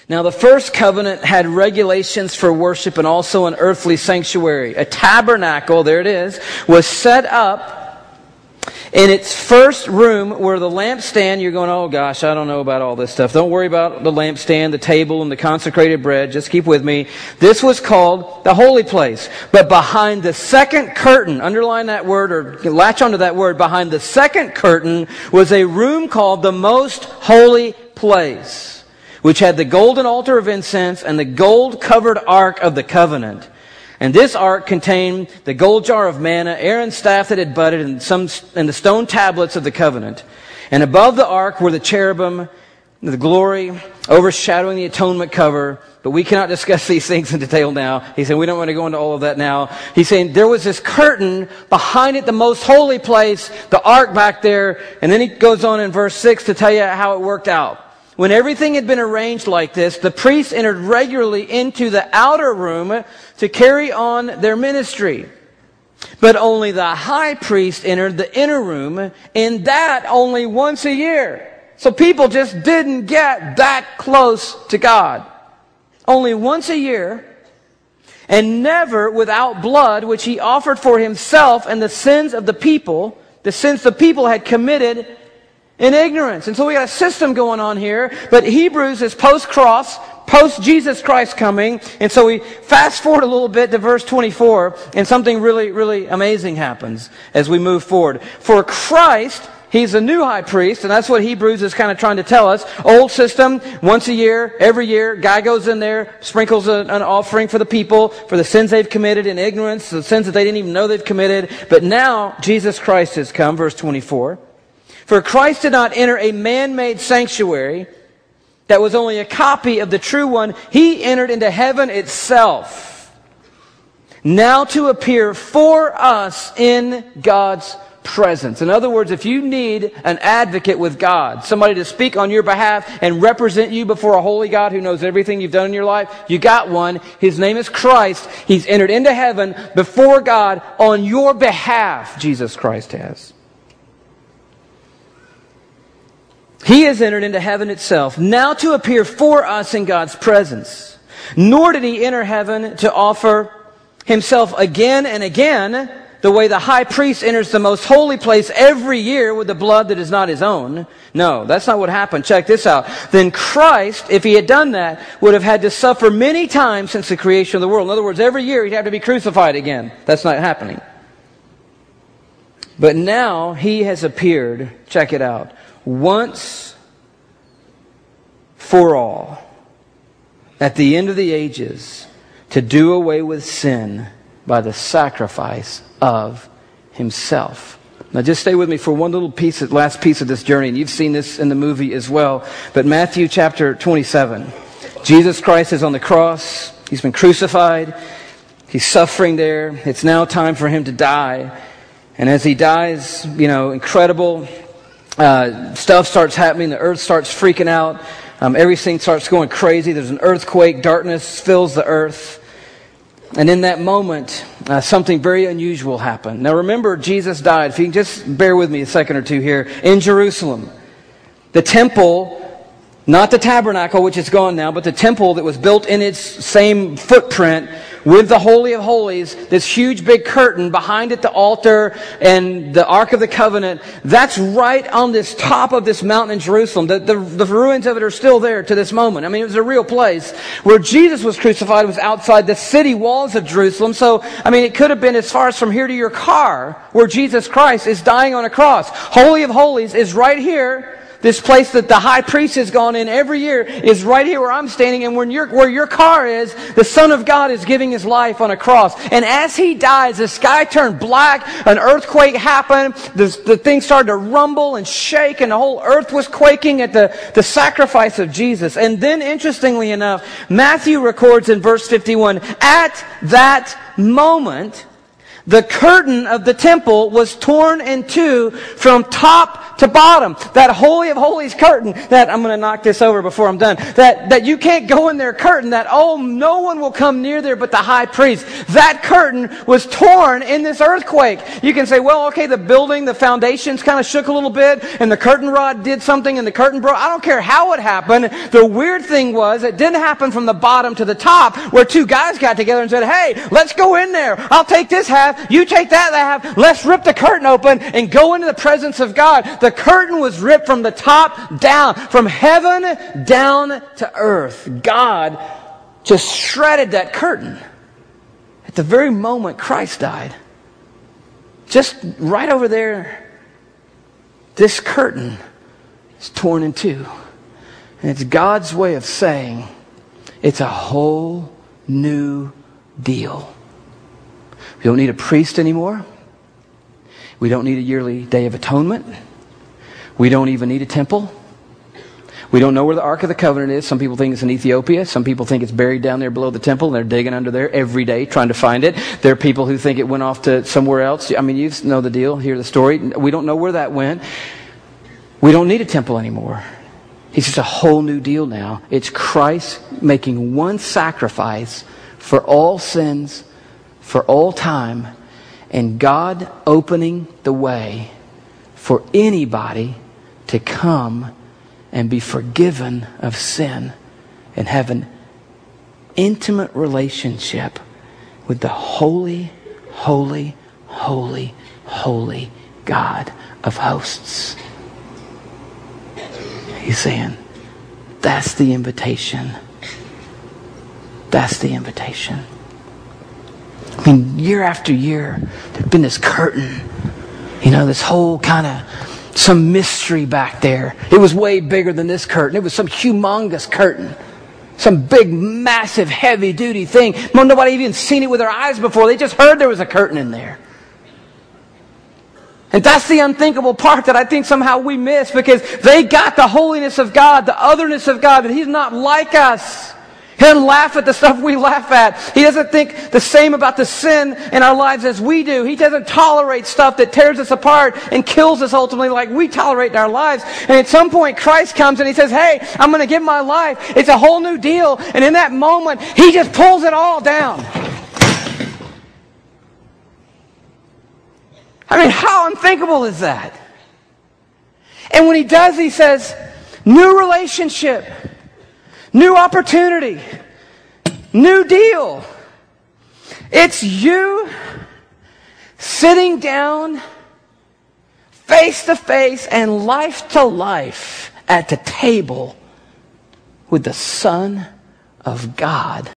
Now, the first covenant had regulations for worship and also an earthly sanctuary. A tabernacle, there it is, was set up in its first room where the lampstand, you're going, oh gosh, I don't know about all this stuff. Don't worry about the lampstand, the table, and the consecrated bread. Just keep with me. This was called the holy place. But behind the second curtain, underline that word or latch onto that word, behind the second curtain was a room called the most holy place, which had the golden altar of incense and the gold-covered ark of the covenant. And this ark contained the gold jar of manna, Aaron's staff that had budded, and the stone tablets of the covenant. And above the ark were the cherubim, the glory, overshadowing the atonement cover. But we cannot discuss these things in detail now. He said, we don't want to go into all of that now. He's saying there was this curtain behind it, the most holy place, the ark back there. And then he goes on in verse 6 to tell you how it worked out. When everything had been arranged like this, the priests entered regularly into the outer room to carry on their ministry. But only the high priest entered the inner room, and that only once a year. So people just didn't get that close to God. Only once a year, and never without blood, which he offered for himself and the sins of the people, the sins the people had committed in ignorance. And so we got a system going on here, but Hebrews is post-cross, post-Jesus Christ coming, and so we fast forward a little bit to verse 24, and something really, really amazing happens as we move forward. For Christ, he's a new high priest, and that's what Hebrews is kind of trying to tell us. Old system, once a year, every year, guy goes in there, sprinkles an offering for the people, for the sins they've committed in ignorance, the sins that they didn't even know they've committed. But now, Jesus Christ has come, verse 24. For Christ did not enter a man-made sanctuary that was only a copy of the true one. He entered into heaven itself, now to appear for us in God's presence. In other words, if you need an advocate with God, somebody to speak on your behalf and represent you before a holy God who knows everything you've done in your life, you got one. His name is Christ. He's entered into heaven before God on your behalf, Jesus Christ has. He has entered into heaven itself, now to appear for us in God's presence. Nor did he enter heaven to offer himself again and again, the way the high priest enters the most holy place every year with the blood that is not his own. No, that's not what happened. Check this out. Then Christ, if he had done that, would have had to suffer many times since the creation of the world. In other words, every year he'd have to be crucified again. That's not happening. But now he has appeared, check it out, once for all, at the end of the ages, to do away with sin by the sacrifice of himself. Now just stay with me for one little piece, last piece of this journey, and you've seen this in the movie as well. But Matthew chapter 27, Jesus Christ is on the cross. He's been crucified. He's suffering there. It's now time for him to die. And as he dies, incredible stuff starts happening. The earth starts freaking out. Everything starts going crazy. There's an earthquake. Darkness fills the earth. And in that moment, something very unusual happened. Now remember, Jesus died. If you can just bear with me a second or two here. In Jerusalem, the temple, not the tabernacle, which is gone now, but the temple that was built in its same footprint with the Holy of Holies, this huge big curtain, behind it the altar and the Ark of the Covenant, that's right on this top of this mountain in Jerusalem. The ruins of it are still there to this moment. I mean, it was a real place. Where Jesus was crucified was outside the city walls of Jerusalem. So, I mean, it could have been as far as from here to your car where Jesus Christ is dying on a cross. Holy of Holies is right here. This place that the high priest has gone in every year is right here where I'm standing, and where your car is, the Son of God is giving his life on a cross. And as he dies, the sky turned black, an earthquake happened, the thing started to rumble and shake, and the whole earth was quaking at the sacrifice of Jesus. And then, interestingly enough, Matthew records in verse 51, at that moment, the curtain of the temple was torn in two from top top to bottom. That Holy of Holies curtain, that, I'm going to knock this over before I'm done, that you can't go in there curtain, that, oh, no one will come near there but the high priest. That curtain was torn in this earthquake. You can say, well, okay, the building, the foundations kind of shook a little bit, and the curtain rod did something, and the curtain broke. I don't care how it happened. The weird thing was, it didn't happen from the bottom to the top, where two guys got together and said, hey, let's go in there. I'll take this half, you take that half, let's rip the curtain open and go into the presence of God. The curtain was ripped from the top down, from heaven down to earth. God just shredded that curtain at the very moment Christ died. Just right over there, this curtain is torn in two. And it's God's way of saying it's a whole new deal. We don't need a priest anymore. We don't need a yearly Day of Atonement. We don't even need a temple. We don't know where the Ark of the Covenant is. Some people think it's in Ethiopia. Some people think it's buried down there below the temple, and they're digging under there every day trying to find it. There are people who think it went off to somewhere else. I mean, you know the deal. Hear the story. We don't know where that went. We don't need a temple anymore. It's just a whole new deal now. It's Christ making one sacrifice for all sins, for all time, and God opening the way for anybody to come and be forgiven of sin and have an intimate relationship with the holy, holy, holy, holy God of hosts. He's saying, that's the invitation. That's the invitation. I mean, year after year, there's been this curtain. You know, this whole kind of, some mystery back there. It was way bigger than this curtain. It was some humongous curtain. Some big, massive, heavy-duty thing. Nobody even seen it with their eyes before. They just heard there was a curtain in there. And that's the unthinkable part that I think somehow we miss, because they got the holiness of God, the otherness of God, that He's not like us. He doesn't laugh at the stuff we laugh at. He doesn't think the same about the sin in our lives as we do. He doesn't tolerate stuff that tears us apart and kills us ultimately like we tolerate in our lives. And at some point Christ comes and He says, hey, I'm going to give my life. It's a whole new deal. And in that moment, He just pulls it all down. I mean, how unthinkable is that? And when He does, He says, new relationship, new opportunity, new deal. It's you sitting down face to face and life to life at the table with the Son of God.